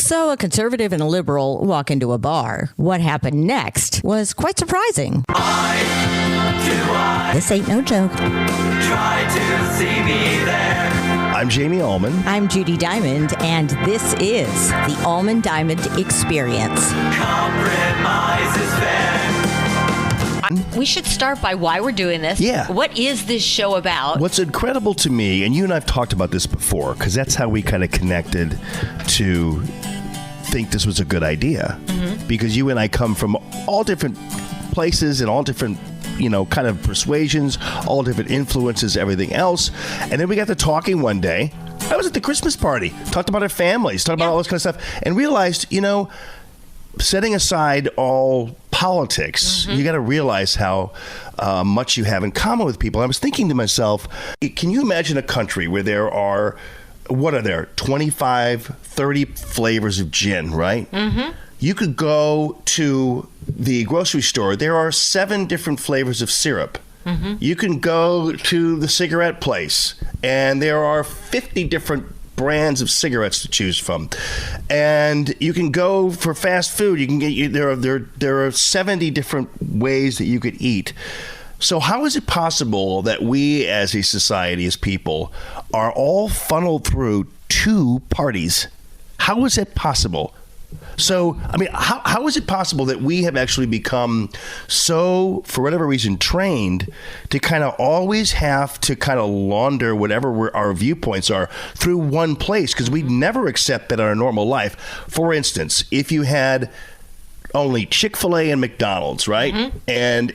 So a conservative and a liberal walk into a bar. What happened next was quite surprising. This ain't no joke. Try to see me there. I'm Jamie Allman. I'm Judi Diamond, and this is the Allman Diamond Experience. Compromise is fair. We should start by why we're doing this. Yeah. What is this show about? What's incredible to me, and you and I have talked about this before, because that's how we kind of connected to think this was a good idea. Mm-hmm. Because you and I come from all different places and all different, kind of persuasions, all different influences, everything else. And then we got to talking one day. I was at the Christmas party, talked about our families, talked about all this kind of stuff, and realized, setting aside all politics, you got to realize how much you have in common with people. I was thinking to myself, can you imagine a country where there are, 25, 30 flavors of gin, right? Mm-hmm. You could go to the grocery store. There are 7 different flavors of syrup. Mm-hmm. You can go to the cigarette place, and there are 50 different brands of cigarettes to choose from. And you can go for fast food. You can get there are 70 different ways that you could eat. So how is it possible that we as a society, as people, are all funneled through 2 parties? How is it possible? So, how is it possible that we have actually become so, for whatever reason, trained to kind of always have to kind of launder whatever our viewpoints are through one place? Because we never accept that in our normal life. For instance, if you had only Chick-fil-A and McDonald's, right? Mm-hmm.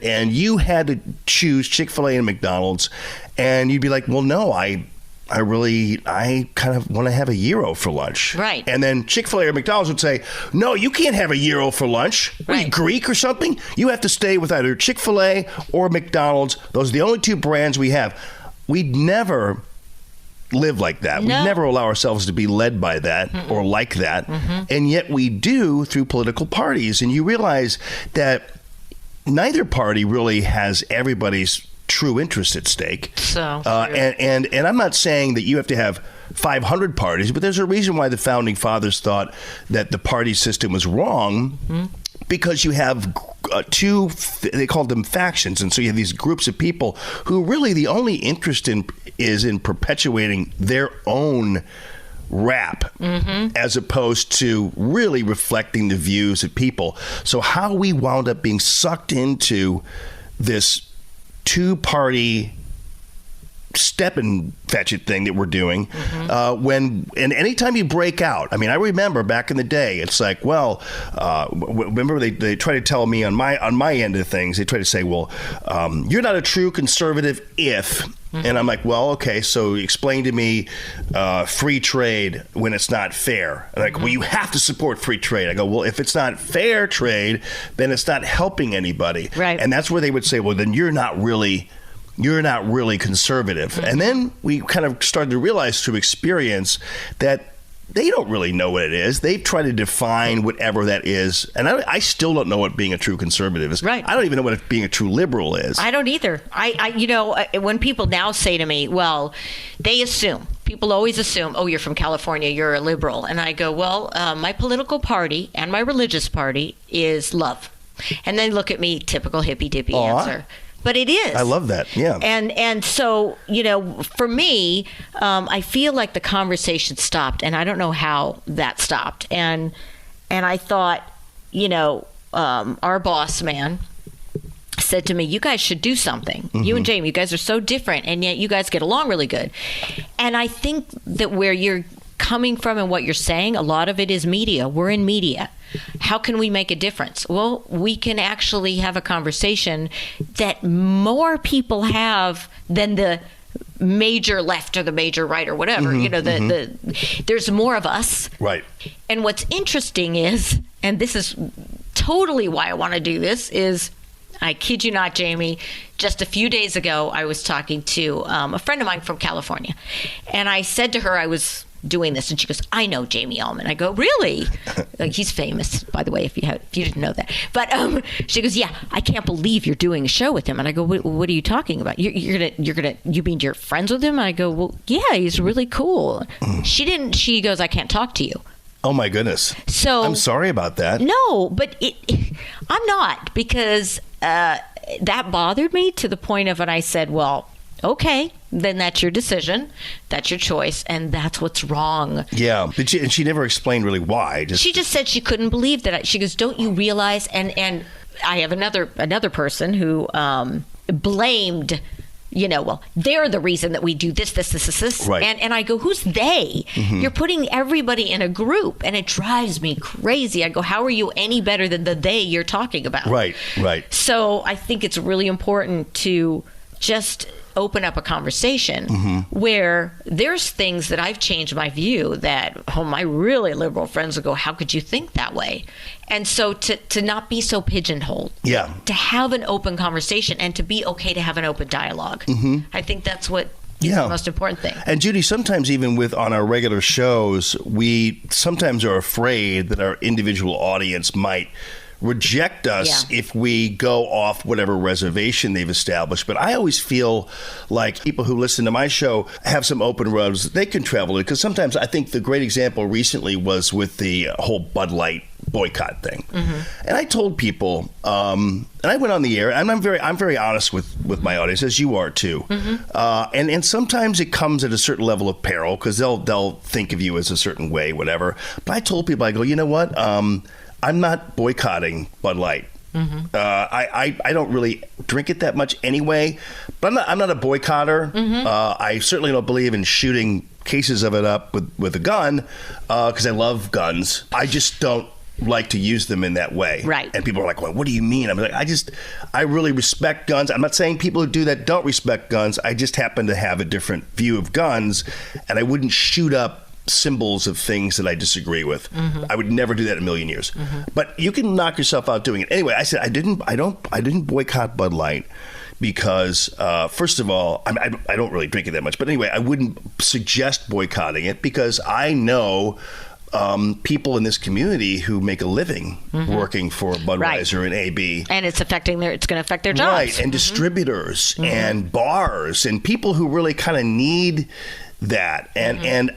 And you had to choose Chick-fil-A and McDonald's, and you'd be like, well, no, I kind of want to have a gyro for lunch. Right. And then Chick-fil-A or McDonald's would say, no, you can't have a gyro for lunch. Right. Are you Greek or something? You have to stay with either Chick-fil-A or McDonald's. Those are the only 2 brands we have. We'd never live like that. No. We never allow ourselves to be led by that or like that. Mm-hmm. And yet we do through political parties. And you realize that neither party really has everybody's true interest at stake. So, and I'm not saying that you have to have 500 parties, but there's a reason why the founding fathers thought that the party system was wrong, because you have 2, they called them factions, and so you have these groups of people who really the only interest is in perpetuating their own rap, as opposed to really reflecting the views of people. So how we wound up being sucked into this 2-party step and fetch it thing that we're doing, and anytime you break out, I remember back in the day, it's like, well, remember they try to tell me on my end of things, they try to say, well, you're not a true conservative if, and I'm like, well, okay, so explain to me free trade when it's not fair. Like, well, you have to support free trade. I go, well, if it's not fair trade, then it's not helping anybody. Right. And that's where they would say, well, then you're not really conservative. And then we kind of started to realize through experience that they don't really know what it is. They've tried to define whatever that is. And I still don't know what being a true conservative is. Right. I don't even know what being a true liberal is. I don't either. When people now say to me, well, people always assume, oh, you're from California, you're a liberal. And I go, well, my political party and my religious party is love. And they look at me, typical hippy-dippy answer. But it is. I love that. Yeah. And so, for me, I feel like the conversation stopped, and I don't know how that stopped. And I thought, our boss man said to me, you guys should do something. Mm-hmm. You and Jamie, you guys are so different, and yet you guys get along really good. And I think that where you're coming from and what you're saying, a lot of it is media. We're in media. How can we make a difference? Well, we can actually have a conversation that more people have than the major left or the major right or whatever. There's more of us. Right. And what's interesting is, and this is totally why I want to do this, is I kid you not, Jamie, just a few days ago, I was talking to a friend of mine from California. And I said to her, I was doing this, and she goes, I know Jamie Allman. I go, really? Like, he's famous, by the way, if you didn't know that. But she goes, yeah, I can't believe you're doing a show with him. And I go, what are you talking about? You mean you're friends with him? And I go, well, yeah, he's really cool. She goes, I can't talk to you. Oh my goodness. So I'm sorry about that. No, but I'm not, because that bothered me to the point of when I said, well, okay, then that's your decision, that's your choice, and that's what's wrong. Yeah, and she never explained really why. She just said she couldn't believe that. She goes, don't you realize? And I have another person who blamed, well, they're the reason that we do this. Right. And I go, who's they? Mm-hmm. You're putting everybody in a group, and it drives me crazy. I go, how are you any better than the they you're talking about? Right. So I think it's really important to just open up a conversation where there's things that I've changed my view that my really liberal friends will go, how could you think that way? And so to not be so pigeonholed, to have an open conversation and to be okay to have an open dialogue. I think that's what is the most important thing. And Judi, sometimes even on our regular shows, we sometimes are afraid that our individual audience might reject us if we go off whatever reservation they've established. But I always feel like people who listen to my show have some open roads they can travel to, because sometimes I think the great example recently was with the whole Bud Light boycott thing. And I told people, and I went on the air, and I'm very honest with my audience, as you are too. And sometimes it comes at a certain level of peril, because they'll think of you as a certain way, whatever. But I told people, I go, you know what? I'm not boycotting Bud Light. I don't really drink it that much anyway, but I'm not a boycotter. I certainly don't believe in shooting cases of it up with a gun, because I love guns. I just don't like to use them in that way. Right. And people are like, well, what do you mean? I'm like, I really respect guns. I'm not saying people who do that don't respect guns. I just happen to have a different view of guns, and I wouldn't shoot up symbols of things that I disagree with. I would never do that in a million years. But you can knock yourself out doing it. Anyway, I said I didn't boycott Bud Light because first of all, I don't really drink it that much. But anyway, I wouldn't suggest boycotting it because I know people in this community who make a living working for Budweiser and AB. And it's going to affect their jobs. Right, and distributors and bars and people who really kind of need that. And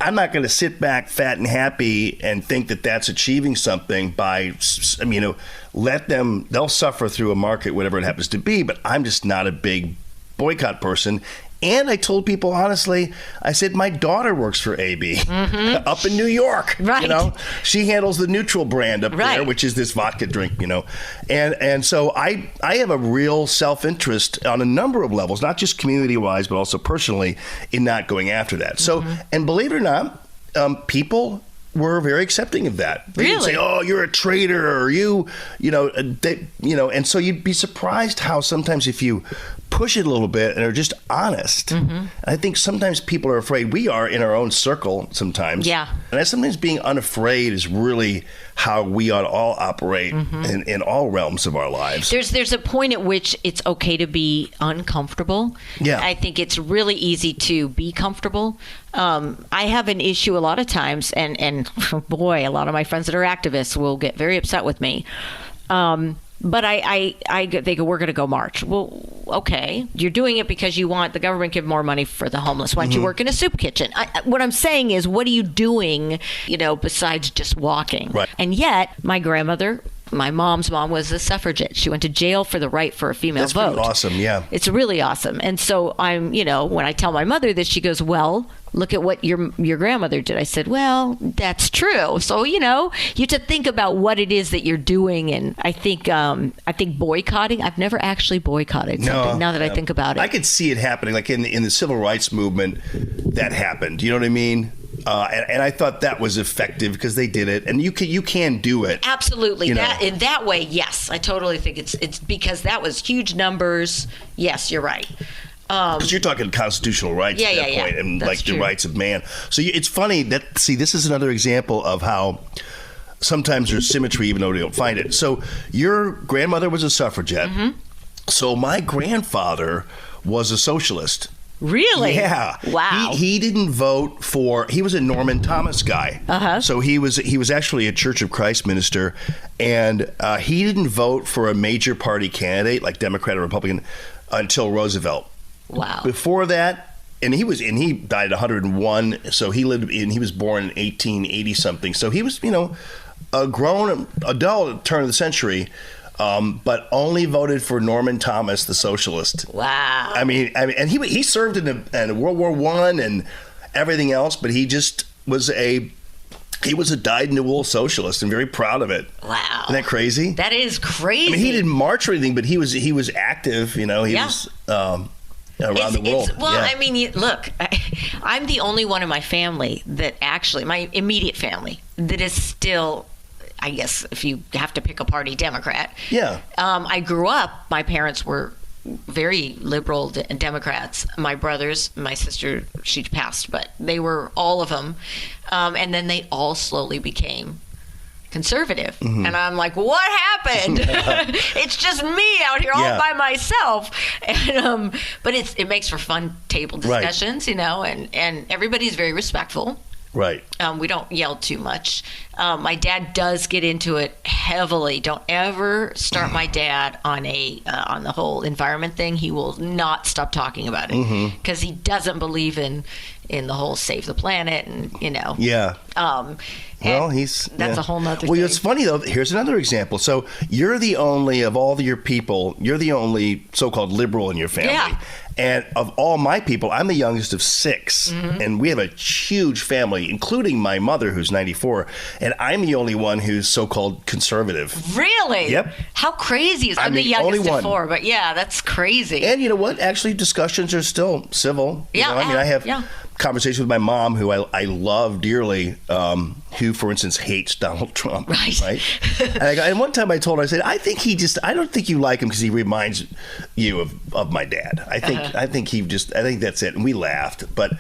I'm not going to sit back fat and happy and think that that's achieving something by, they'll suffer through a market, whatever it happens to be, but I'm just not a big boycott person. And I told people, honestly, I said, my daughter works for AB up in New York. Right. She handles the Neutral brand up there, which is this vodka drink, And so I have a real self-interest on a number of levels, not just community-wise, but also personally, in not going after that. So, and believe it or not, people were very accepting of that. They didn't say, "Oh, you're a traitor," or and so you'd be surprised how sometimes if you push it a little bit and are just honest. I think sometimes people are afraid. We are in our own circle sometimes. Yeah. And sometimes being unafraid is really how we ought to all operate in all realms of our lives. There's a point at which it's okay to be uncomfortable. Yeah. I think it's really easy to be comfortable. I have an issue a lot of times, and boy, a lot of my friends that are activists will get very upset with me. But they go, we're going to go march. Well, okay. You're doing it because you want the government to give more money for the homeless. Why don't you work in a soup kitchen? What I'm saying is, what are you doing, besides just walking? Right. And yet, my grandmother, my mom's mom, was a suffragette. She went to jail for the right for a female vote. That's pretty awesome, yeah. It's really awesome. And so I'm, when I tell my mother this, she goes, well, look at what your grandmother did. I said, well, that's true. So, you have to think about what it is that you're doing. And I think boycotting, I've never actually boycotted something now that I think about it. I could see it happening, like in the civil rights movement, that happened. You know what I mean? And I thought that was effective because they did it, and you can do it. Absolutely, in that way, yes, I totally think it's because that was huge numbers. Yes, you're right. Because you're talking constitutional rights at that point, and that's like true. The rights of man. So it's funny that this is another example of how sometimes there's symmetry, even though we don't find it. So your grandmother was a suffragette. So my grandfather was a socialist. Really? Yeah. Wow. He didn't vote for. He was a Norman Thomas guy. So he was actually a Church of Christ minister, and he didn't vote for a major party candidate like Democrat or Republican until Roosevelt. Wow. Before that, and he died at 101. So he was born in 1880 something. So he was, a grown adult at the turn of the century. But only voted for Norman Thomas, the socialist. Wow. I mean, and he served in World War I and everything else, but he just was a dyed-in-the-wool socialist and very proud of it. Wow. Isn't that crazy? That is crazy. I mean, he didn't march or anything, but he was active. He was around the world. I mean, look, I'm the only one in my family that actually, my immediate family, that is still, I guess, if you have to pick a party, Democrat. Yeah. I grew up, my parents were very liberal Democrats. My brothers, my sister, she passed, but they were, all of them. And then they all slowly became conservative. Mm-hmm. And I'm like, what happened? It's just me out here all by myself. And, but it makes for fun table discussions, and everybody's very respectful. Right. We don't yell too much. My dad does get into it heavily. Don't ever start my dad on the whole environment thing. He will not stop talking about it because he doesn't believe in the whole save the planet and Yeah. Well, that's a whole nother thing. Well, it's funny though. Here's another example. So you're the only of all your people. You're the only so-called liberal in your family. Yeah. And of all my people, I'm the youngest of 6. Mm-hmm. And we have a huge family, including my mother, who's 94. And I'm the only one who's so-called conservative. Really? Yep. How crazy is I'm the youngest of 4, but yeah, that's crazy. And you know what? Actually, discussions are still civil. Yeah. I have conversations with my mom, who I love dearly, who, for instance, hates Donald Trump. Right? And one time I told her, I said, I don't think you like him because he reminds you of my dad. I think that's it. And we laughed. But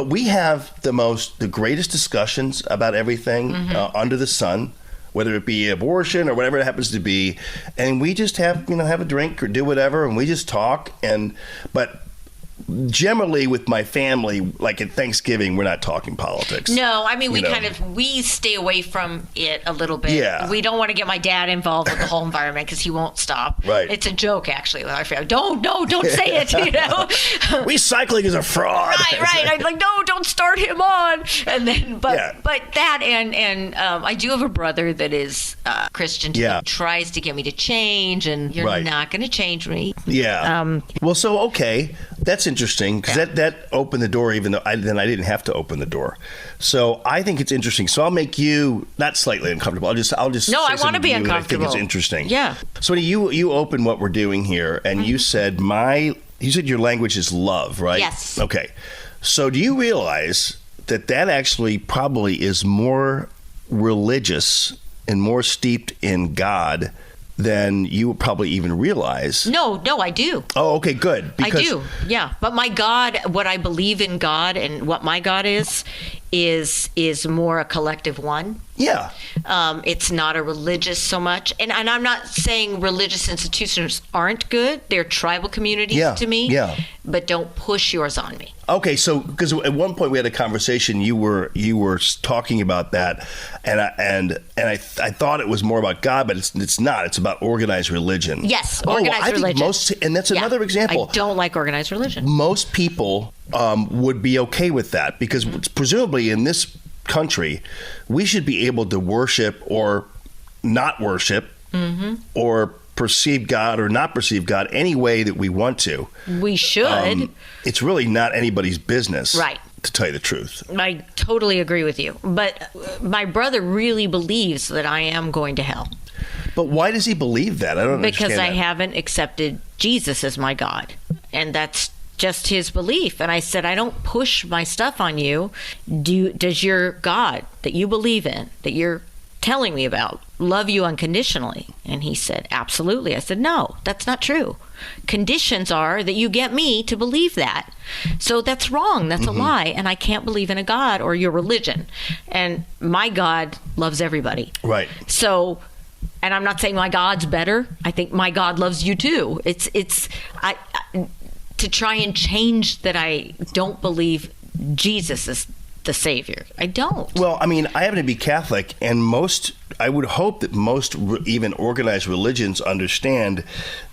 we have the greatest discussions about everything under the sun, whether it be abortion or whatever it happens to be. And we just have a drink or do whatever, and we just talk. But generally with my family, like at Thanksgiving, we're not talking politics. No, I mean, we stay away from it a little bit. Yeah. We don't want to get my dad involved with the whole environment because he won't stop. Right. It's a joke, actually, with our family. Don't say it, Recycling is a fraud. Right. I'm like, no, don't start him on. And then, but that, and I do have a brother that is Christian. Yeah. He tries to get me to change, and you're not going to change me. Yeah. Okay. That's interesting because that opened the door, even though I didn't have to open the door. So I think it's interesting. So I'll make you not slightly uncomfortable. I'll just no, I want to be uncomfortable. I think it's interesting. Yeah. So you open what we're doing here, and you said your language is love, right? Yes. Okay. So do you realize that actually probably is more religious and more steeped in God than you probably even realize? No, I do. Oh, okay, good. I do, yeah. But my God, what I believe in God and what my God is more a collective one. Yeah. It's not a religious so much. And I'm not saying religious institutions aren't good. They're tribal communities to me. Yeah. But don't push yours on me. Okay, so because at one point we had a conversation, you were talking about that, and I thought it was more about God, but it's not. It's about organized religion. Yes, organized religion. And that's another example. I don't like organized religion. Most people would be okay with that because presumably in this country, we should be able to worship or not worship or perceive God or not perceive God any way that we want to. We should. It's really not anybody's business. Right. To tell you the truth. I totally agree with you. But my brother really believes that I am going to hell. But why does he believe that? I don't understand. Because I haven't accepted Jesus as my God. And that's just his belief. And I said, I don't push my stuff on you. Does your God that you believe in, that you're telling me about, love you unconditionally? And he said, absolutely. I said, no, that's not true. Conditions are that you get me to believe that. So that's wrong. That's a lie. And I can't believe in a God or your religion. And my God loves everybody. Right. So, and I'm not saying my God's better. I think my God loves you too. I to try and change that I don't believe Jesus is the Savior. I don't. Well, I mean, I happen to be Catholic, and I would hope that most even organized religions understand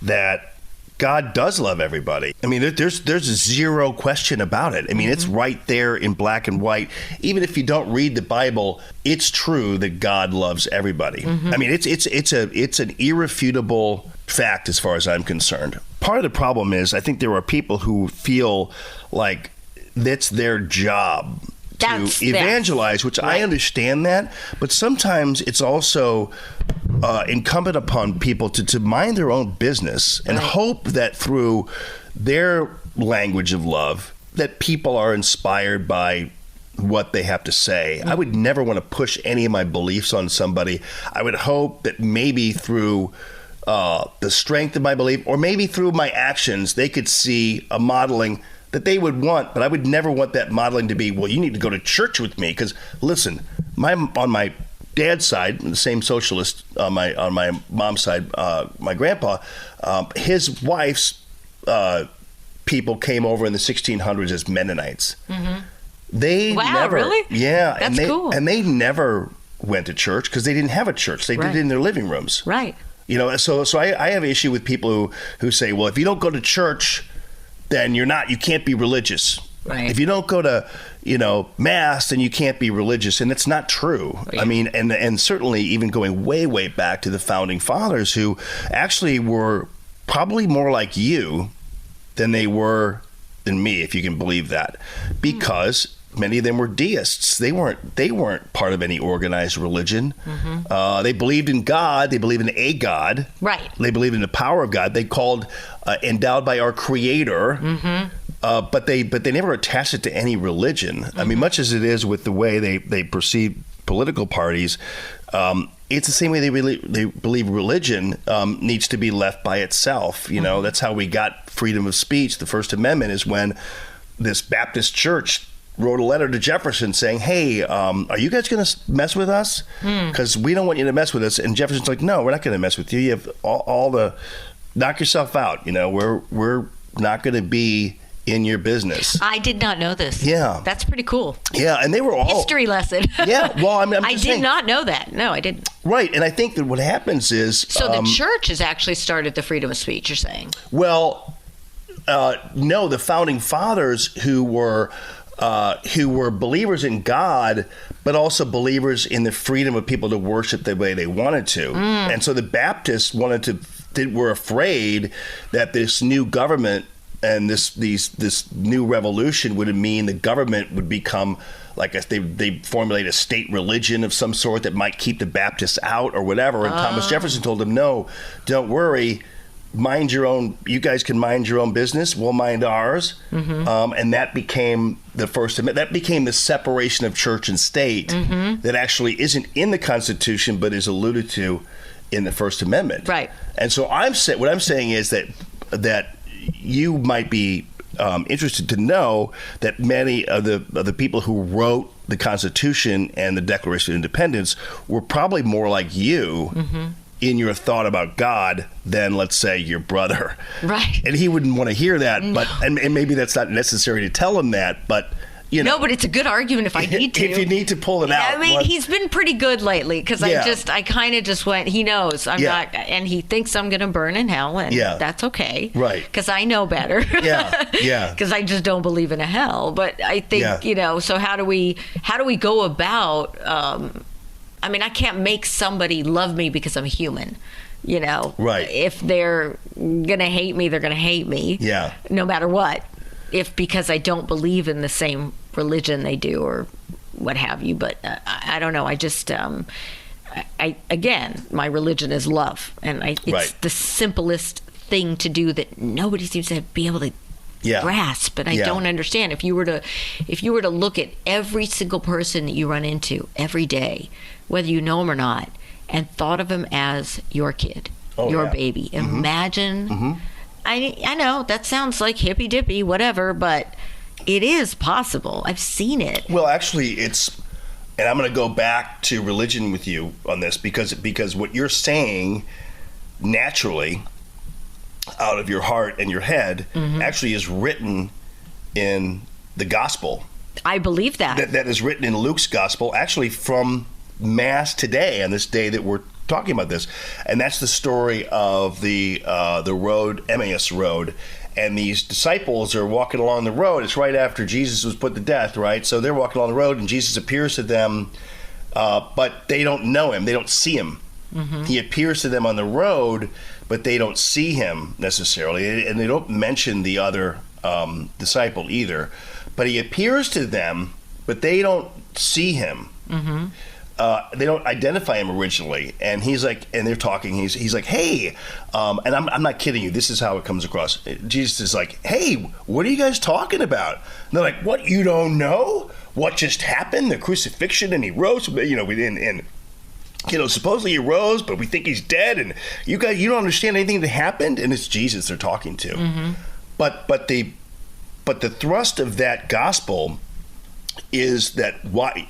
that God does love everybody. I mean, there's zero question about it. I mean, it's right there in black and white. Even if you don't read the Bible, it's true that God loves everybody. I mean, it's an irrefutable fact as far as I'm concerned. Part of the problem is I think there are people who feel like that's their job to evangelize, which I understand that, but sometimes it's also incumbent upon people to mind their own business and hope that through their language of love that people are inspired by what they have to say. I would never want to push any of my beliefs on somebody. I would hope that maybe through the strength of my belief, or maybe through my actions, they could see a modeling that they would want, but I would never want that modeling to be, well, you need to go to church with me. Because listen, on my dad's side, the same socialist on my mom's side, my grandpa, his wife's people came over in the 1600s as Mennonites. They never, really? Yeah, that's cool. And they never went to church because they didn't have a church. They did it in their living rooms. Right. You know, so I have an issue with people who say, well, if you don't go to church, then you can't be religious. Right. If you don't go to, mass, then you can't be religious. And it's not true. Right. I mean, and certainly even going way, way back to the founding fathers, who actually were probably more like you than they were than me, if you can believe that, because many of them were deists. They weren't part of any organized religion. They believed in God. They believed in a God. Right. They believed in the power of God. They called endowed by our Creator. But they never attached it to any religion. I mean, much as it is with the way they perceive political parties, it's the same way they believe religion needs to be left by itself. That's how we got freedom of speech. The First Amendment is when this Baptist church wrote a letter to Jefferson saying, hey, are you guys going to mess with us? Because we don't want you to mess with us. And Jefferson's like, no, we're not going to mess with you. You have all the, knock yourself out. We're not going to be in your business. I did not know this. Yeah. That's pretty cool. Yeah, and they were all... History lesson. Yeah, well, I'm I did not know that. No, I didn't. Right, and I think that what happens is... So the church has actually started the freedom of speech, you're saying? Well, no, the founding fathers who were believers in God, but also believers in the freedom of people to worship the way they wanted to. And so the Baptists were afraid that this new government and this new revolution would mean the government would become like they formulate a state religion of some sort that might keep the Baptists out or whatever. And Thomas Jefferson told them, no, don't worry. Mind your own. You guys can mind your own business. We'll mind ours. And that became the First Amendment. That became the separation of church and state that actually isn't in the Constitution, but is alluded to in the First Amendment. Right. And so what I'm saying is that you might be interested to know that many of the people who wrote the Constitution and the Declaration of Independence were probably more like you in your thought about God than, let's say, your brother. Right. And he wouldn't want to hear that, but and maybe that's not necessary to tell him that, but No, but it's a good argument if I need to. If you need to pull it out. I mean, he's been pretty good lately because I kind of just went, he knows I'm not, and he thinks I'm going to burn in hell, and that's okay. Right. Because I know better. Yeah. Because I just don't believe in a hell. But I think, so how do we go about, I mean, I can't make somebody love me because I'm human. Right. If they're going to hate me, they're going to hate me. Yeah. No matter what. If because I don't believe in the same religion they do or what have you. But I don't know. I just, again, my religion is love. And it's the simplest thing to do that nobody seems to be able to grasp. And I don't understand. If you were to look at every single person that you run into every day, whether you know them or not, and thought of them as your kid, your baby, imagine... I know that sounds like hippy dippy, whatever, but it is possible. I've seen it. Well, actually, and I'm going to go back to religion with you on this because what you're saying naturally out of your heart and your head actually is written in the gospel. I believe that. That is written in Luke's gospel, actually from Mass today, on this day that we're talking about this, and that's the story of the road, Emmaus Road, and these disciples are walking along the road. It's right after Jesus was put to death, right? So they're walking along the road, and Jesus appears to them, but they don't know him. They don't see him. He appears to them on the road, but they don't see him necessarily, and they don't mention the other disciple either. But he appears to them, but they don't see him. They don't identify him originally, and he's like, and they're talking. He's like, "Hey," and I'm not kidding you. This is how it comes across. Jesus is like, "Hey, what are you guys talking about?" And they're like, "What? You don't know what just happened? The crucifixion, and he rose. You know, supposedly he rose, but we think he's dead, and you don't understand anything that happened." And it's Jesus they're talking to. But the thrust of that gospel is that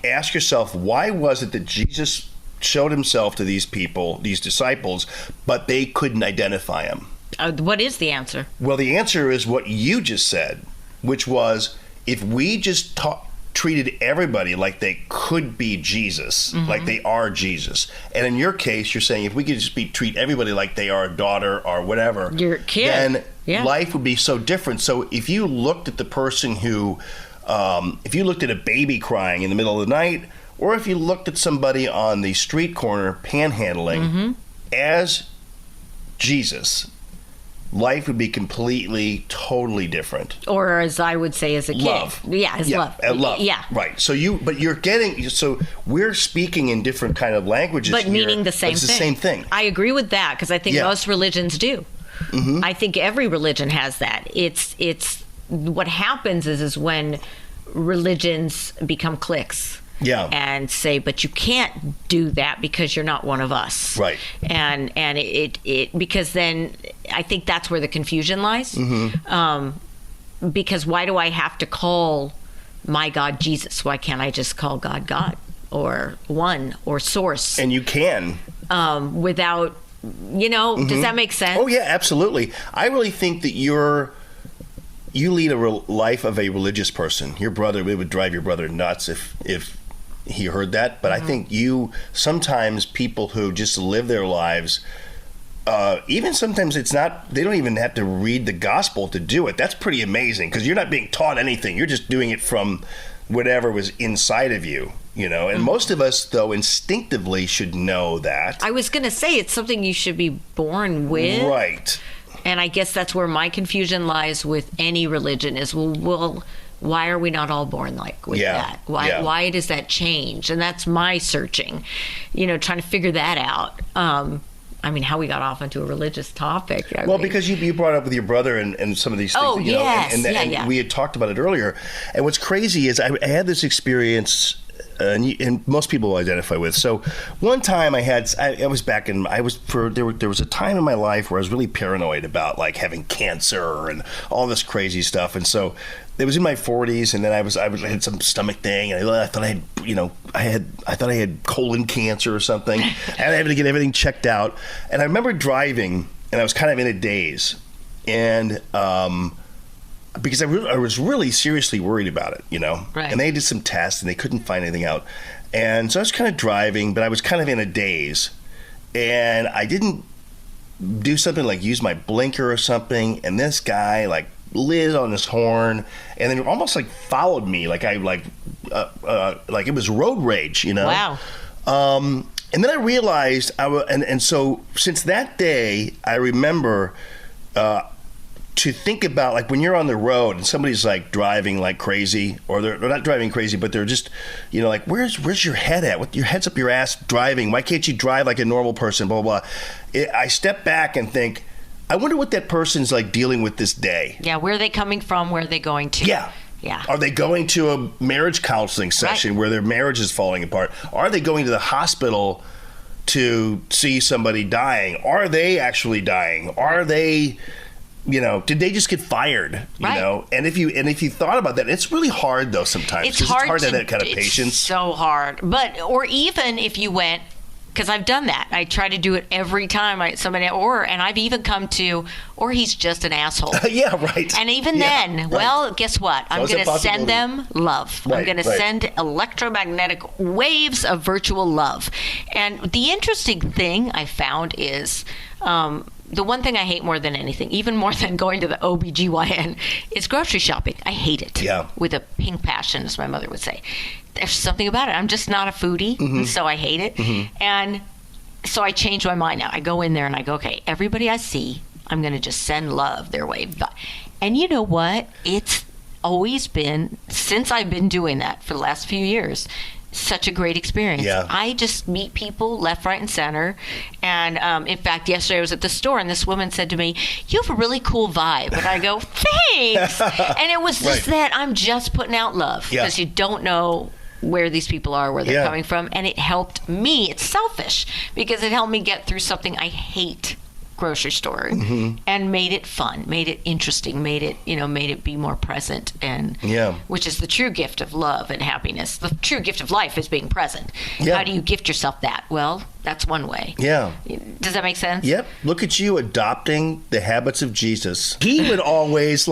ask yourself, why was it that Jesus showed himself to these people, these disciples, but they couldn't identify him? What is the answer? Well, the answer is what you just said, which was, if we just treated everybody like they could be Jesus, like they are Jesus, and in your case, you're saying if we could just treat everybody like they are a daughter or whatever, your kid, then life would be so different. So if you looked at the person who if you looked at a baby crying in the middle of the night, or if you looked at somebody on the street corner panhandling as Jesus, life would be completely, totally different. Or as I would say as a kid. Love. Yeah, love. Love. Yeah. Right. So we're speaking in different kind of languages. But here, meaning the same but it's thing. the same thing. I agree with that, because I think most religions do. I think every religion has that. It's what happens is when religions become cliques. And say, but you can't do that because you're not one of us. Right. And it because then I think that's where the confusion lies. Because why do I have to call my God Jesus? Why can't I just call God God, or one, or source? And you can. Without, does that make sense? Oh yeah, absolutely. I really think that you lead a life of a religious person. It would drive your brother nuts if he heard that. But I think sometimes people who just live their lives, even sometimes they don't even have to read the gospel to do it. That's pretty amazing, because you're not being taught anything. You're just doing it from whatever was inside of you, and most of us, though, instinctively should know that. I was going to say, it's something you should be born with. Right. And I guess that's where my confusion lies with any religion is, well, why are we not all born with that? Why does that change? And that's my searching, trying to figure that out. How we got off into a religious topic. Because you brought up with your brother and some of these things. Oh, yes. And we had talked about it earlier. And what's crazy is I had this experience, and most people will identify with. So one time there was a time in my life where I was really paranoid about like having cancer and all this crazy stuff. And so it was in my 40s, and then I had some stomach thing, and I thought I had colon cancer or something, and I had to get everything checked out. And I remember driving, and I was kind of in a daze, and because I was really seriously worried about it, Right. And they did some tests, and they couldn't find anything out. And so I was kind of driving, but I was kind of in a daze, and I didn't do something like use my blinker or something, and this guy like lit on his horn, and then almost like followed me, like it was road rage, Wow. And then I realized and so since that day, I remember to think about, like, when you're on the road and somebody's like driving like crazy, or they're not driving crazy, but they're just, like, where's your head at? With your head's up your ass driving. Why can't you drive like a normal person? Blah, blah, blah. I step back and think, I wonder what that person's like dealing with this day. Yeah, where are they coming from? Where are they going to? Yeah. Are they going to a marriage counseling session where their marriage is falling apart? Are they going to the hospital to see somebody dying? Are they actually dying? Are they, did they just get fired? And if you thought about that, it's really hard though sometimes. It's hard to have that kind of patience. It's so hard. Or even if you went, because I've done that. I try to do it every time and I've even come to, or he's just an asshole. Yeah, right. And even then, right. well, guess what? I'm going to send them love. Right, I'm going to send electromagnetic waves of virtual love. And the interesting thing I found is, the one thing I hate more than anything, even more than going to the OBGYN, is grocery shopping. I hate it. Yeah. With a pink passion, as my mother would say. There's something about it. I'm just not a foodie, and so I hate it. And so I changed my mind now. I go in there and I go, okay, everybody I see, I'm going to just send love their way. And you know what? It's always been, since I've been doing that for the last few years, such a great experience. Yeah. I just meet people left, right, and center. And in fact, yesterday I was at the store and this woman said to me, "You have a really cool vibe." And I go, "Thanks." And it was just that I'm just putting out love, because you don't know where these people are, where they're coming from. And it helped me. It's selfish, because it helped me get through something I hate, grocery store, and made it fun, made it interesting, made it be more present, and which is the true gift of love and happiness. The true gift of life is being present. How do you gift yourself that? Well, that's one way. Does that make sense? Yep. Look at you adopting the habits of Jesus. He would always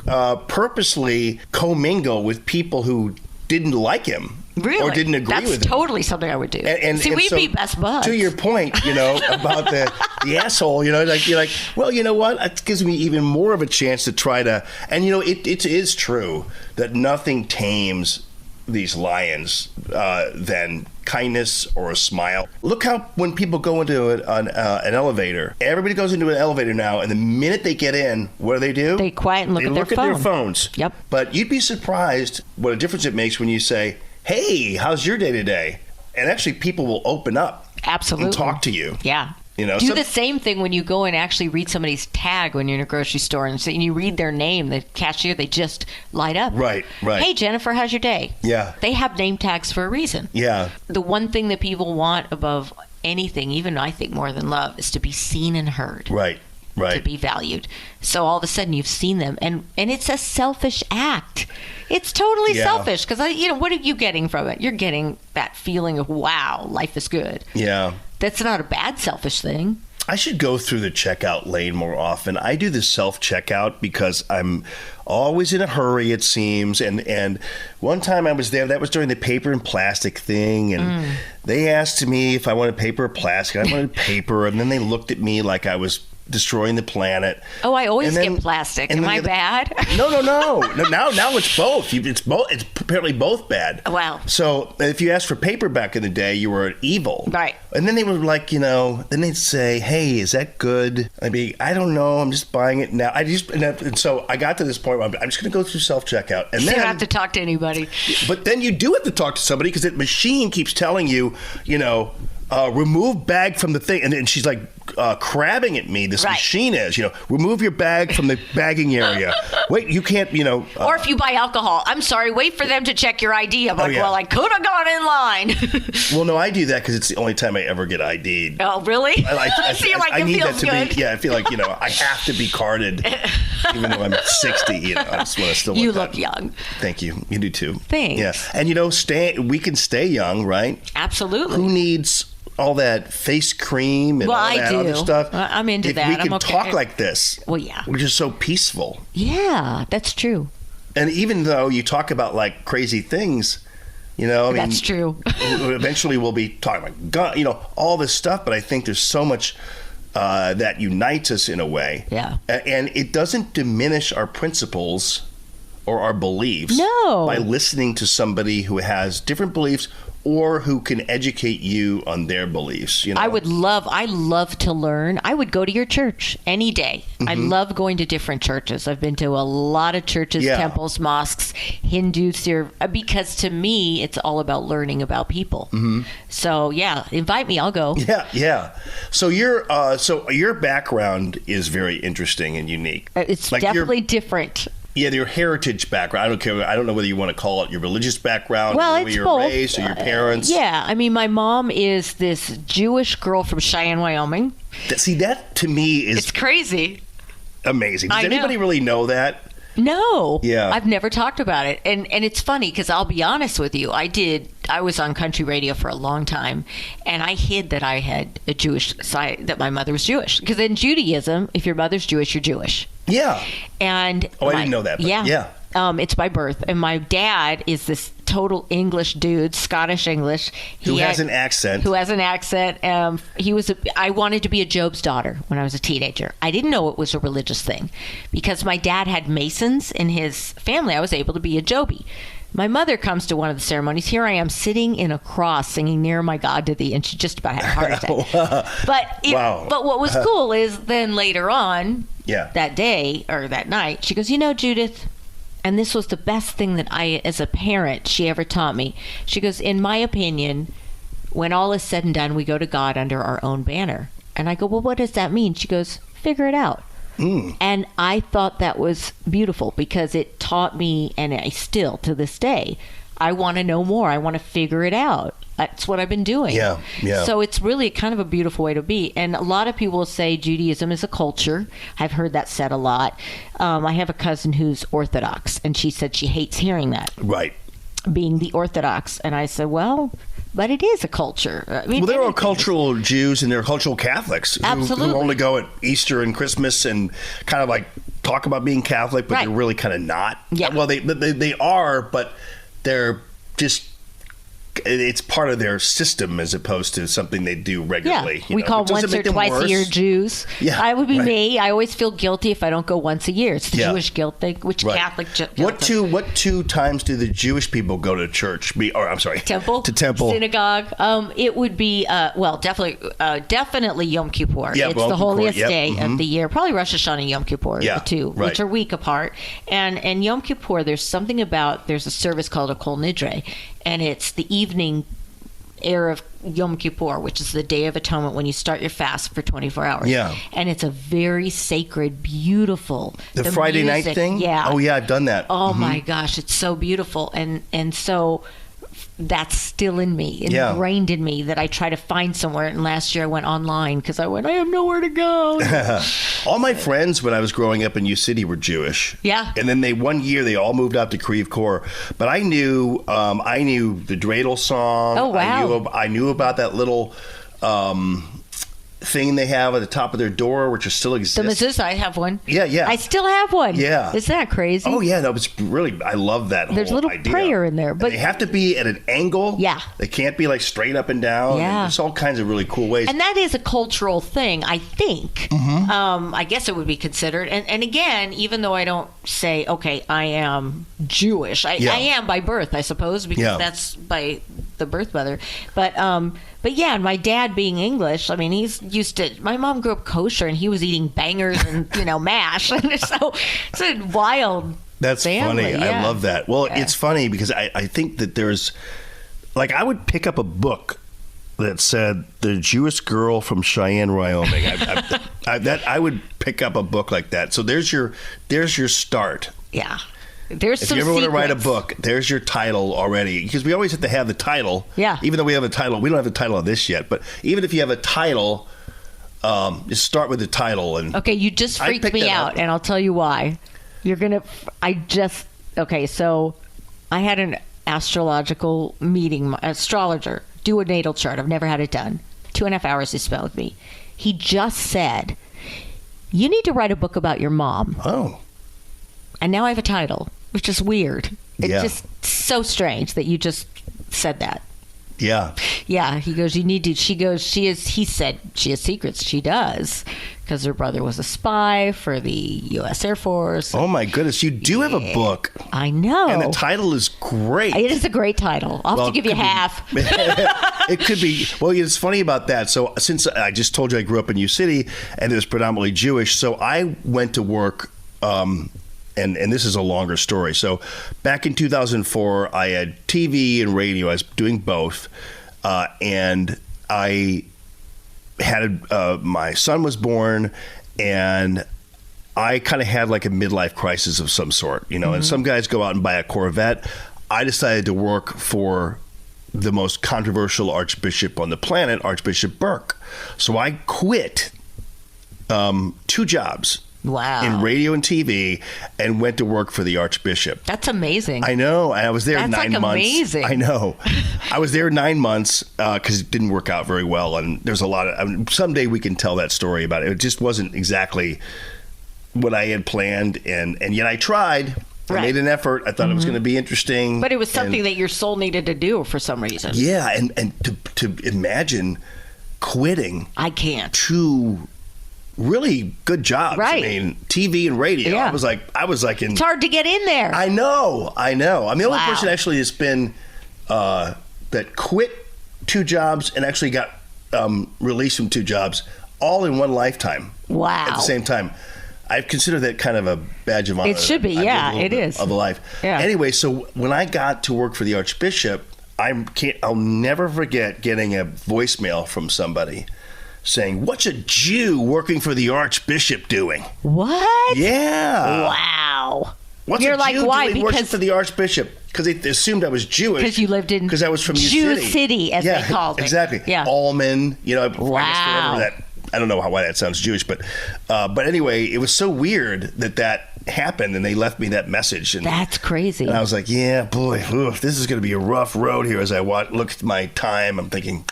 purposely commingle with people who didn't like him. Really? Or didn't agree with him. That's totally something I would do. See, we'd be best buds. To your point, about the asshole, you're like, well, you know what? It gives me even more of a chance to try to, and it is true that nothing tames these lions than kindness or a smile. Look how when people go into an elevator, everybody goes into an elevator now, and the minute they get in, what do? They quiet and look at their phone. Their phones. Yep. But you'd be surprised what a difference it makes when you say, "Hey, how's your day today?" And actually, people will open up. Absolutely. And talk to you. Yeah. Do the same thing when you go and actually read somebody's tag when you're in a grocery store, and you read their name, the cashier, they just light up. Right. Hey, Jennifer, how's your day? Yeah. They have name tags for a reason. Yeah. The one thing that people want above anything, even I think more than love, is to be seen and heard. Right. To be valued. So all of a sudden you've seen them, and it's a selfish act. It's totally selfish, because what are you getting from it? You're getting that feeling of, wow, life is good. Yeah. That's not a bad selfish thing. I should go through the checkout lane more often. I do the self-checkout because I'm always in a hurry, it seems. And one time I was there, that was during the paper and plastic thing. And they asked me if I wanted paper or plastic. I wanted paper. And then they looked at me like I was destroying the planet. Oh, I always get plastic. Am I bad? No. Now it's both. It's apparently both bad. Wow. So if you asked for paper back in the day, you were evil. Right. And then they were like, then they'd say, "Hey, is that good?" I'd be, "I don't know. I'm just buying it now." And so I got to this point where I'm just going to go through self-checkout. And then you don't have to talk to anybody. But then you do have to talk to somebody, because that machine keeps telling you, remove bag from the thing. And then she's like crabbing at me, this machine is, remove your bag from the bagging area. Wait, you can't, or if you buy alcohol, I'm sorry, wait for them to check your ID. I'm like, well, I could have gone in line. Well, no, I do that because it's the only time I ever get ID'd. Oh, really? I feel like I it need feels that to good. be, I feel like, I have to be carded, even though I'm 60, I just want to still You look look young. Thank you. You do too. Thanks. Yeah. And, we can stay young, right? Absolutely. Who needs all that face cream and all that other stuff? I'm into that. We can I'm okay. talk like this. Well, yeah. We're just so peaceful. Yeah, that's true. And even though you talk about like crazy things, that's true. Eventually we'll be talking about gun, all this stuff. But I think there's so much that unites us in a way. Yeah. And it doesn't diminish our principles or our beliefs. No. By listening to somebody who has different beliefs or who can educate you on their beliefs. I love to learn. I would go to your church any day. I love going to different churches. I've been to a lot of churches, temples, mosques, Hindus here, because to me, it's all about learning about people. So yeah, invite me, I'll go. Yeah. So your background is very interesting and unique. It's definitely different. Yeah, your heritage background. I don't care. I don't know whether you want to call it your religious background, well, or where you're raised, or your parents. Yeah, I mean, my mom is this Jewish girl from Cheyenne, Wyoming. See, that to me is it's crazy, amazing. Does anybody really know that? No. Yeah. I've never talked about it. And it's funny because I'll be honest with you. I was on country radio for a long time, and I hid that I had a Jewish side, that my mother was Jewish. Because in Judaism, if your mother's Jewish, you're Jewish. Yeah. And I didn't know that. But yeah. It's by birth. And my dad is this total English dude, Scottish English. Who has an accent. I wanted to be a Job's daughter when I was a teenager. I didn't know it was a religious thing. Because my dad had Masons in his family, I was able to be a Joby. My mother comes to one of the ceremonies. Here I am sitting in a cross singing Near My God to Thee, and she just about had a heart attack. But what was cool is then later on, that day or that night, she goes, Judith, and this was the best thing that I, as a parent, she ever taught me. She goes, in my opinion, when all is said and done, we go to God under our own banner. And I go, well, what does that mean? She goes, figure it out. And I thought that was beautiful because it taught me, and I still, to this day, I want to know more. I want to figure it out. That's what I've been doing. Yeah. So it's really kind of a beautiful way to be. And a lot of people say Judaism is a culture. I've heard that said a lot. I have a cousin who's Orthodox, and she said she hates hearing that. Right. Being the Orthodox. And I said, well, but it is a culture. I mean, there are cultural Jews and there are cultural Catholics who only go at Easter and Christmas and kind of like talk about being Catholic, but they're really kind of not. Yeah. Well, they are, but they're just, it's part of their system as opposed to something they do regularly. We call once or twice a year Jews. Yeah, I would be me. I always feel guilty if I don't go once a year. It's the Jewish guilt thing, which Catholic guilt. What two times do the Jewish people go to church? Temple. To temple. Synagogue. It would be definitely Yom Kippur. Yeah, it's Yom the holiest Kippur, day of the year. Probably Rosh Hashanah and Yom Kippur, the two, which are a week apart. And Yom Kippur, there's something about, there's a service called a Kol Nidre, and it's the evening air of Yom Kippur, which is the Day of Atonement when you start your fast for 24 hours. Yeah. And it's a very sacred, beautiful. The Friday night thing? Yeah. Oh, yeah, I've done that. Oh, my gosh, it's so beautiful. And so that's still in me, ingrained in me, that I try to find somewhere. And last year I went online because I have nowhere to go. All my friends when I was growing up in U City were Jewish. Yeah. And then one year they all moved out to Creve Coeur. But I knew the dreidel song. Oh, wow. I knew about that little thing they have at the top of their door, which still exists. The mezuzah, I have one. Yeah. I still have one. Yeah. Isn't that crazy? Oh, yeah. No, it's really, I love that There's a whole little idea. prayer in there. But and they have to be at an angle. Yeah. They can't be like straight up and down. Yeah. And there's all kinds of really cool ways. And that is a cultural thing, I think. I guess it would be considered. And again, even though I don't say, okay, I am Jewish, I am by birth, I suppose, because that's by the birth mother. But yeah, and my dad being English, I mean, he's used to, my mom grew up kosher and he was eating bangers and, mash. And so it's a wild That's family. funny. Yeah. I love that. Well, it's funny because I think that there's, like, I would pick up a book that said The Jewish Girl from Cheyenne, Wyoming. I would pick up a book like that. So there's your start. Yeah. There's if some you ever want to write a secrets. book, there's your title already. Because we always have to have the title. Yeah. Even though we have a title. We don't have the title on this yet. But even if you have a title, just start with the title. And Okay, you just freaked me out, and I'll tell you why. So I had an astrological meeting, astrologer, do a natal chart. I've never had it done. 2.5 hours he spent with me. He just said, you need to write a book about your mom. Oh. And now I have a title, which is weird. It's Yeah. just so strange that you just said that. Yeah. Yeah, he goes, you need to, he said she has secrets. She does, because her brother was a spy for the U.S. Air Force. Oh, my goodness. You do have a book. I know. And the title is great. It is a great title. I'll have to give you half. It could be. Well, it's funny about that. So since I just told you I grew up in U City and it was predominantly Jewish, so I went to work, and this is a longer story. So back in 2004, I had TV and radio. I was doing both. And I had my son was born, and I kind of had like a midlife crisis of some sort, and some guys go out and buy a Corvette. I decided to work for the most controversial archbishop on the planet, Archbishop Burke. So I quit 2 jobs Wow. in radio and TV and went to work for the Archbishop. That's amazing. I know. I was there That's 9 like months. amazing. I know. I was there 9 months because it didn't work out very well. And there's a lot of, someday we can tell that story about it. It just wasn't exactly what I had planned. And yet I tried. I Right. made an effort. I thought it was going to be interesting. But it was something that your soul needed to do for some reason. Yeah. And to imagine quitting I can't. 2 really good jobs. Right. I mean, TV and radio. Yeah. I was like in. It's hard to get in there. I know. I'm the only Wow. person actually that's been that quit 2 jobs and actually got released from 2 jobs all in one lifetime. Wow. At the same time. I consider that kind of a badge of honor. It should be, I yeah, lived a little it bit is. of a life. Yeah. Anyway, so when I got to work for the Archbishop, I'll never forget getting a voicemail from somebody saying, "What's a Jew working for the Archbishop doing?" What? Yeah. Wow. What's You're a like, Jew why? doing working Because- for the Archbishop? Because they assumed I was Jewish. Because you lived in because I was from Jew City. City, as they called it. Exactly. Yeah. Allman, I guess Wow. whatever that. I don't know why that sounds Jewish, but anyway, it was so weird that happened, and they left me that message. And, That's crazy. and I was like, yeah, boy, this is going to be a rough road here. As I look at my time, I'm thinking,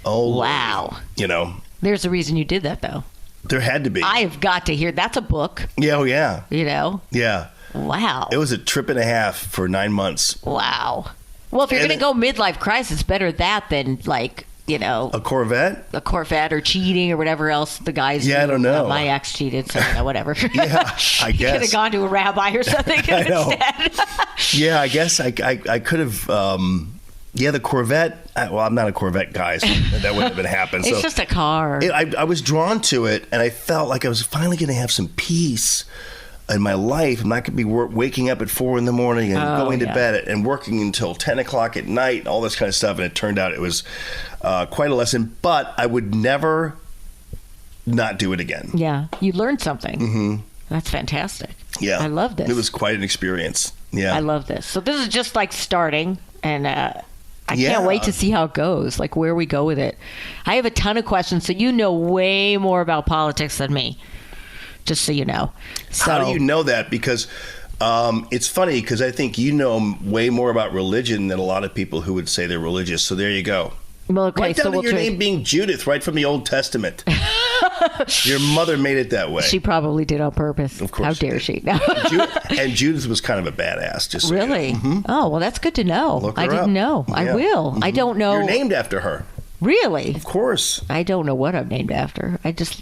oh, Wow. There's There's a reason you did that, though. there had to be. I have got to hear. That's a book, Yeah, oh yeah, yeah. Wow. It was a trip and a half for 9 months. Wow. Well, if you're And going to go midlife crisis, better that than, A Corvette? a Corvette or cheating or whatever else the guys Yeah, I do. don't know. My ex cheated, so whatever. Yeah, I You could have guess. gone to a rabbi or something I know. instead. Yeah, I guess I could have. The Corvette. I'm not a Corvette guy, so that wouldn't have been happened. It's So just a car. I was drawn to it, and I felt like I was finally going to have some peace in my life. I'm not going to be waking up at 4 a.m. and going to yeah. bed and working until 10 o'clock at night, all this kind of stuff. And it turned out it was quite a lesson, but I would never not do it again. Yeah, you learned something. Mm-hmm. That's fantastic. Yeah. I love this. It was quite an experience. Yeah. I love this. So this is just like starting, and I Yeah. can't wait to see how it goes, like where we go with it. I have a ton of questions, so you know way more about politics than me, just so you know. So, How do you know that? Because it's funny because I think you know way more about religion than a lot of people who would say they're religious. So there you go. Well, okay, Right down so to we'll your try. name being Judith, right from the Old Testament. Your mother made it that way. She probably did on purpose. Of course How she dare did. she? No. And Judith was kind of a badass. Just so you know. Really? Oh, well, that's good to know. Look I her didn't up. know. I Yeah. will. I don't know. You're named after her. Really? Of course. I don't know what I'm named after. I just,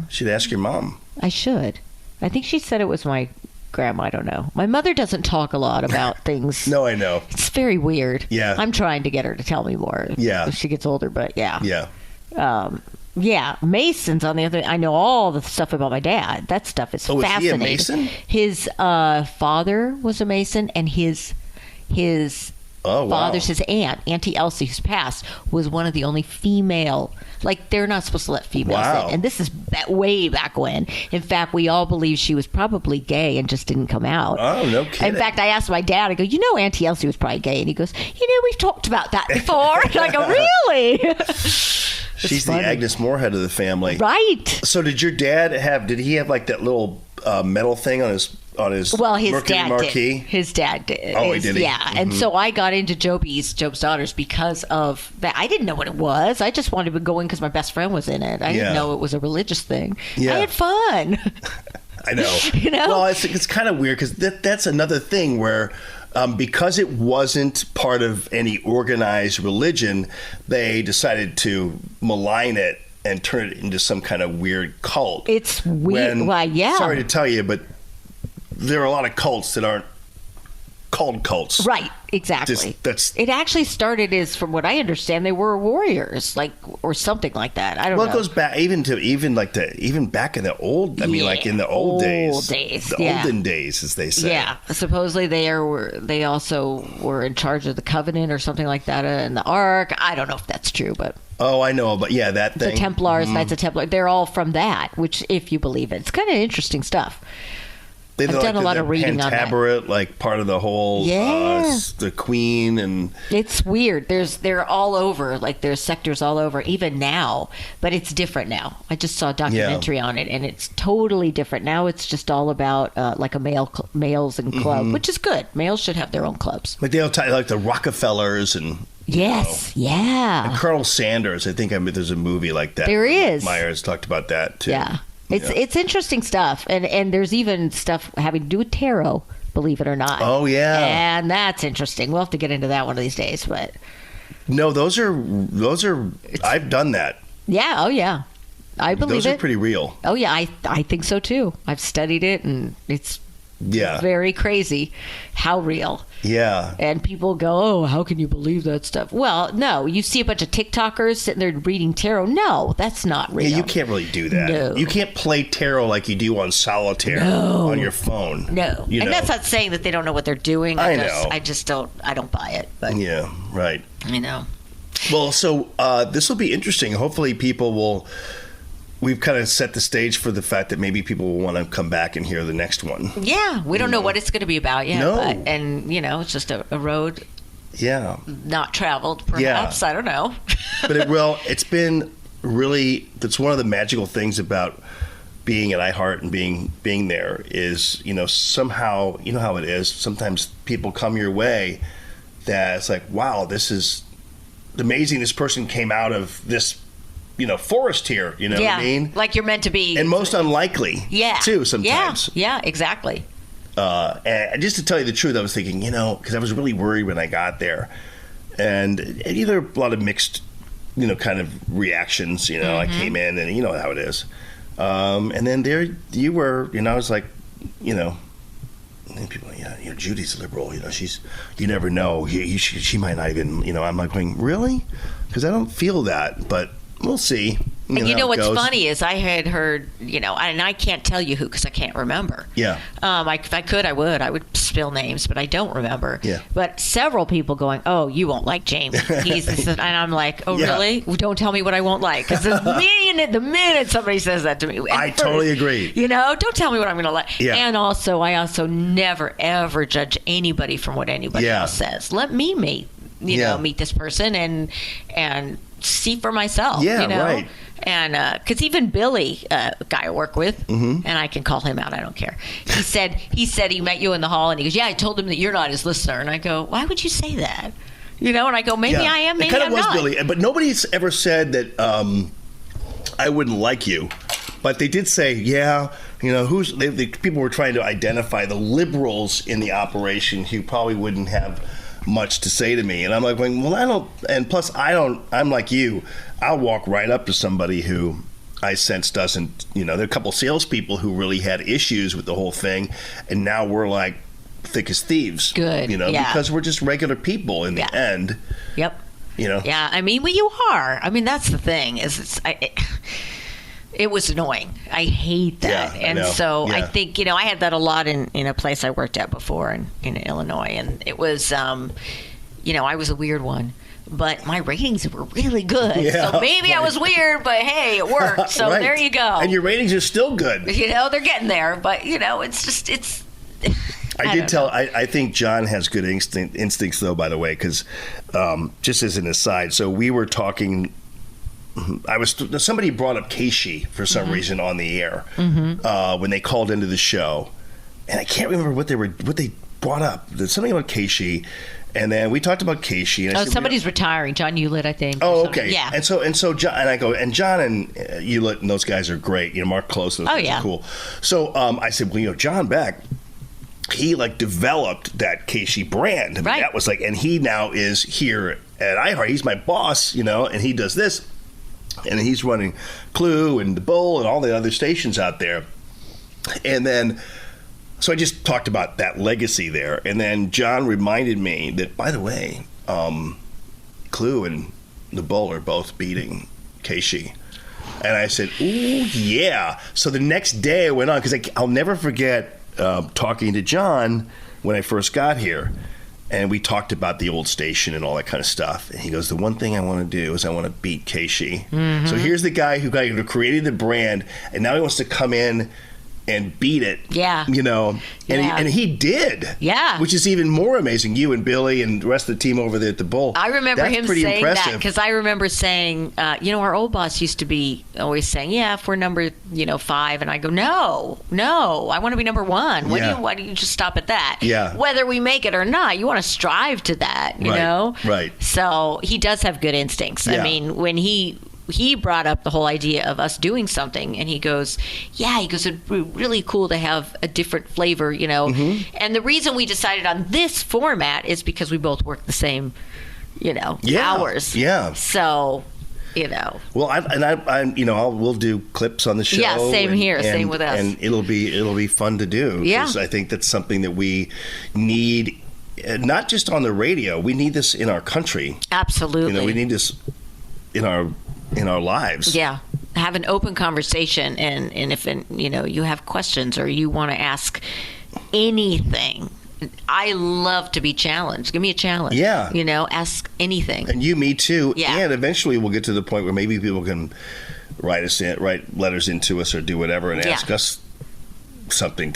Should ask your mom. I should. I think she said it was my grandma. I don't know. My mother doesn't talk a lot about things. No, I know. It's very weird. Yeah. I'm trying to get her to tell me more. Yeah. As she gets older, but yeah. Yeah. Yeah. Masons, on the other, I know all the stuff about my dad. That stuff is Oh, is he a fascinating. Mason? His father was a Mason, and his Oh, wow. father's his Auntie Elsie, who's passed, was one of the only female. Like, they're not supposed to let females Wow. in. And this is way back when. In fact, we all believe she was probably gay and just didn't come out. Oh, no kidding. In fact, I asked my dad, I go, Auntie Elsie was probably gay. And he goes, we've talked about that before. And I go, really? She's the funny. Agnes Moorehead of the family. Right. So did your dad did he have like that little metal thing on his Well, his Mercury dad marquee? did. His dad did. Oh, he did he? Yeah, and so I got into Job's Daughters because of that. I didn't know what it was. I just wanted to go in because my best friend was in it. I Yeah. didn't know it was a religious thing. Yeah. I had fun. I know. You know? Well, it's kind of weird because that's another thing where because it wasn't part of any organized religion, they decided to malign it and turn it into some kind of weird cult. It's weird. Why, yeah. Sorry to tell you, but there are a lot of cults that aren't called cults. Right, exactly. It actually started as, from what I understand, they were warriors, or something like that. I don't know. Well, it goes back even back in the old. I mean, like in the old days, the yeah. olden days, as they say. Yeah, supposedly they also were in charge of the covenant or something like that, and the Ark. I don't know if that's true, but Oh, I know, but yeah, that thing. the Templars, Knights of Templar, they're all from that. Which, if you believe it, it's kind of interesting stuff. They I've done a lot of reading on that. Cantabaret, like part of the whole, the Queen, and it's weird. They're all over. Like there's sectors all over, even now. But it's different now. I just saw a documentary on it, and it's totally different now. It's just all about like a males and club, which is good. Males should have their own clubs. Like they all like the Rockefellers and. Yes, yeah. And Colonel Sanders, I think there's a movie like that. There is. Myers talked about that too. Yeah. It's interesting stuff. And there's even stuff having to do with tarot, believe it or not. Oh, yeah. And that's interesting. We'll have to get into that one of these days. But no, those are I've done that. Yeah, oh yeah. I believe those are pretty real. Oh yeah, I think so too. I've studied it, and it's very crazy how real. Yeah. And people go, oh, how can you believe that stuff? Well, no, you see a bunch of TikTokers sitting there reading tarot. No, that's not real. Yeah, you can't really do that. No. You can't play tarot like you do on solitaire on your phone. No. And that's not saying that they don't know what they're doing. I know. I just don't buy it. But yeah, right. I know. Well, so this will be interesting. Hopefully people will... We've kind of set the stage for the fact that maybe people will want to come back and hear the next one. Yeah, we don't know what it's going to be about yet. No. But, and, it's just a road not traveled, perhaps. Yeah. I don't know. But it's been really, that's one of the magical things about being at iHeart and being there is, somehow, you know how it is. Sometimes people come your way that it's like, wow, this is amazing. This person came out of this forest here, what I mean? Like you're meant to be. And most unlikely, too, sometimes. Yeah, exactly. And just to tell you the truth, I was thinking, because I was really worried when I got there. And either a lot of mixed, kind of reactions, I came in and you know how it is. And then there you were, I was like, and people, Judy's liberal, you never know. She might not even, I'm like going, really? Because I don't feel that, but we'll see. And what's funny is I had heard, and I can't tell you who because I can't remember. Yeah. If I could, I would spill names, but I don't remember. Yeah. But several people going, oh, you won't like Jamie. And I'm like, oh, really? Well, don't tell me what I won't like. Because the minute somebody says that to me. Totally agree. Don't tell me what I'm going to like. Yeah. And also, I also never, ever judge anybody from what anybody else says. Let me meet this person and see for myself. Yeah, right. And because even Billy, a guy I work with, and I can call him out, I don't care. He said he met you in the hall, and he goes, "Yeah, I told him that you're not his listener." And I go, "Why would you say that?" And I go, "Maybe I am, maybe I'm not." It kind of was Billy, but nobody's ever said that I wouldn't like you. But they did say, people were trying to identify the liberals in the operation who probably wouldn't have much to say to me. And I'm like going, well, I don't, and plus I'm like you, I'll walk right up to somebody who I sense doesn't, there are a couple salespeople who really had issues with the whole thing, and now we're like thick as thieves. Good. Because we're just regular people in the end. Yep. Yeah, well, you are. That's the thing, is it was annoying. I hate that. Yeah, I think, I had that a lot in a place I worked at before in Illinois. And it was, I was a weird one. But my ratings were really good. Yeah, so maybe I was weird, but hey, it worked. So there you go. And your ratings are still good. They're getting there. But, it's just, I think John has good instincts, though, by the way, because just as an aside, so we were talking... somebody brought up Keishi for some reason on the air when they called into the show, and I can't remember what they brought up. There's something about Keishi, and then we talked about Keishi. And somebody's retiring, John Hewlett, I think. Oh, okay. Yeah. And so John and I go, and John and Hewlett and those guys are great. Mark Close, those guys are cool. So I said, well, John Beck, he developed that Keishi brand. Right. That was and he now is here at iHeart. He's my boss, and he does this. And he's running Clue and The Bull and all the other stations out there. And then, so I just talked about that legacy there. And then John reminded me that, by the way, Clue and The Bull are both beating Keishi. And I said, ooh, yeah. So the next day I went on, because I'll never forget talking to John when I first got here. And we talked about the old station and all that kind of stuff. And he goes, the one thing I want to do is I want to beat Keishi. So here's the guy who created the brand, and now he wants to come in and beat it. Yeah. You know, and he did. Yeah. Which is even more amazing. You and Billy and the rest of the team over there at the Bull. I remember That's him pretty saying impressive. that because I remember saying, our old boss used to be always saying, yeah, if we're number, 5, and I go, no, I want to be number 1. Why do you just stop at that? Yeah. Whether we make it or not, you want to strive to that, you know? Right. So he does have good instincts. Yeah. I mean, when he brought up the whole idea of us doing something, and he goes, it'd be really cool to have a different flavor, Mm-hmm. And the reason we decided on this format is because we both work the same, hours. Yeah. So, Well, we'll do clips on the show. Yeah, same here, same with us. And it'll be fun to do. Yeah. 'Cause I think that's something that we need, not just on the radio. We need this in our country. Absolutely. We need this in our lives. Yeah. Have an open conversation, and if you have questions or you want to ask anything, I love to be challenged. Give me a challenge. Yeah. Ask anything. And me too. Yeah. And eventually we'll get to the point where maybe people can write letters into us or do whatever and ask us something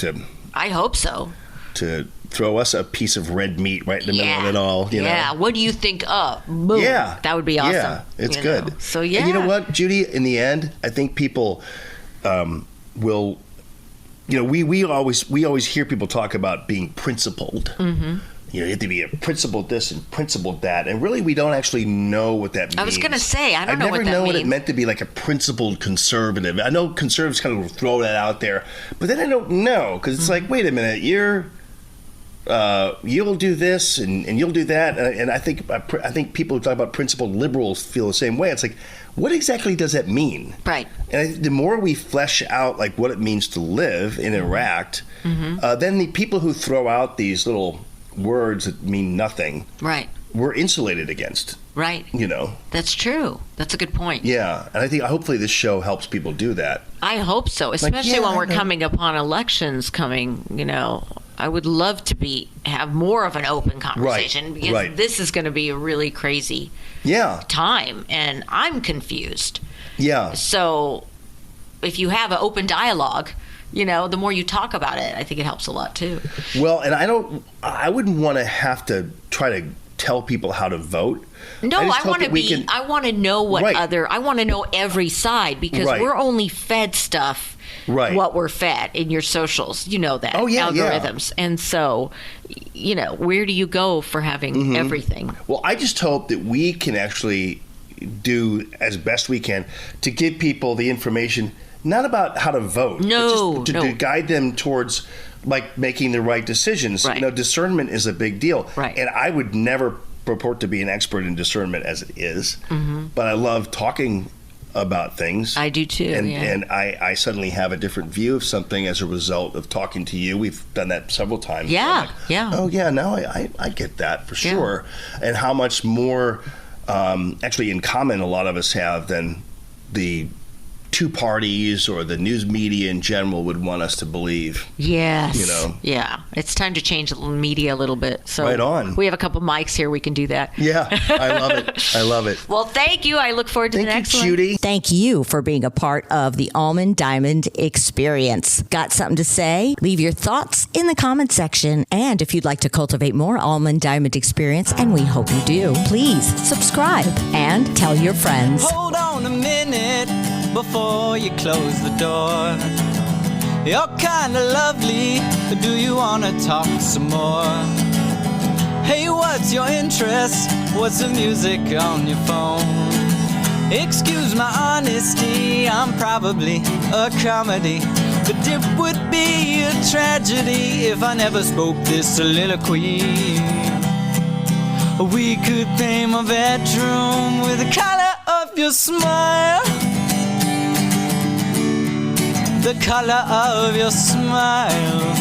I hope so. to throw us a piece of red meat right in the middle of it all. Yeah. What do you think of? Boom. Yeah. That would be awesome. Yeah, it's good. So, yeah. And you know what, Judi? In the end, I think people will. We always hear people talk about being principled. Mm-hmm. You have to be a principled this and principled that, and really, we don't actually know what that means. I was going to say, I don't know what that means. I never know what it meant to be like a principled conservative. I know conservatives kind of throw that out there, but then I don't know because it's like, wait a minute, you'll do this and you'll do that, and I think people who talk about principled liberals feel the same way. It's like, what exactly does that mean? Right. And the more we flesh out like what it means to live and interact, then the people who throw out these little words that mean nothing, right, we're insulated against. Right. That's true. That's a good point. Yeah, and I think hopefully this show helps people do that. I hope so, especially when we're coming upon elections coming. I would love to have more of an open conversation because this is going to be a really crazy time, and I'm confused. Yeah. So if you have an open dialogue, the more you talk about it, I think it helps a lot too. Well, and I wouldn't want to have to try to tell people how to vote. No, I want to know what I want to know every side because we're only fed stuff. Right. What we're fed in your socials, that algorithms. And so, where do you go for having everything? Well, I just hope that we can actually do as best we can to give people the information, not about how to vote, but just to guide them towards like making the right decisions. Right. Discernment is a big deal. Right. And I would never purport to be an expert in discernment as it is, but I love talking about things. I do too. And I suddenly have a different view of something as a result of talking to you. We've done that several times. Yeah. Oh yeah, now I get that for sure. And how much more actually in common a lot of us have than the two parties or the news media in general would want us to believe. Yes. Yeah. It's time to change the media a little bit. So right on. We have a couple mics here. We can do that. Yeah. I love it. I love it. Well, thank you. I look forward to the next one. Thank you, Judi. Thank you for being a part of the Allman Diamond experience. Got something to say? Leave your thoughts in the comment section. And if you'd like to cultivate more Allman Diamond experience, and we hope you do, please subscribe and tell your friends. Hold on a minute before you close the door. You're kinda lovely, but do you wanna talk some more? Hey, what's your interest? What's the music on your phone? Excuse my honesty, I'm probably a comedy, but it would be a tragedy if I never spoke this soliloquy. We could paint my bedroom with the color of your smile. The color of your smile.